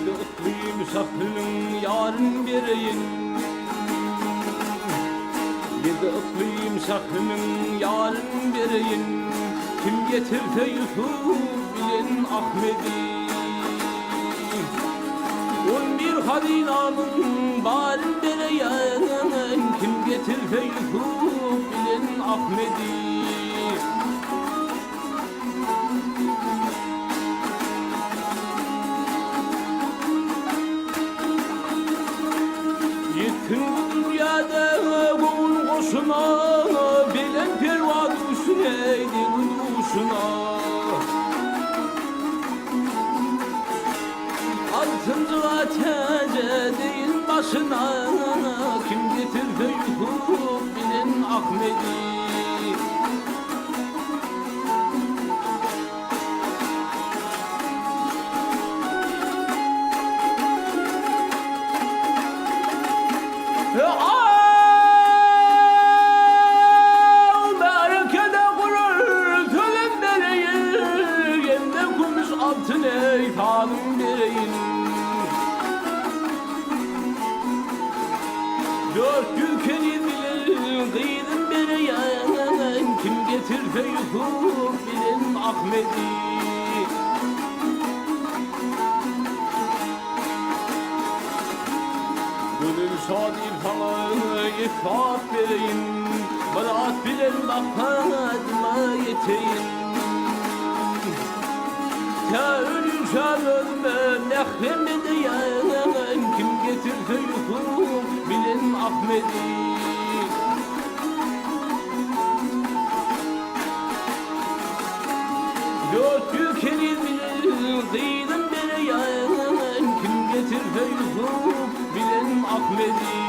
Yedi sakın yarın vereyim. Yedi sakın yarın vereyim. Kim getirse Yusuf bilen Ahmet'i. 11 hazinanın barın bereyen. Kim getirse Yusuf bilen Ahmet'i. Yettin bu dünyada kul koşuna, bilen perva düşsün eydi kuduşuna. Altıncı atece değil başına, kim getirse Yusuf bilen Ahmet'i. Berekede kurur tölüm dereyin, yemde kumuz altın eytanım dereyin. Dört ülkeni bilir kıydım bereyen, kim getirse Yusuf bilen Ahmet'i. Gönül şadir sana ifat vereyim, bırak bilen bakmadıma yeteyim. Ya ölürsen ölme nehrem edeyen, kim getirse Yusuf bilen Ahmet'i. Dört ülkeni bilir kıydım bereyen, kim getirse Yusuf bilen Ahmet'i.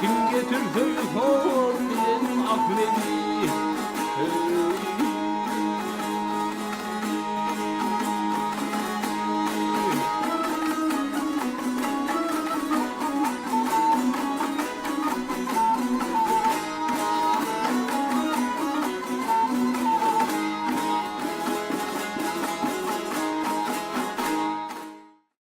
Kim getirse Yusuf bilen Ahmet'i.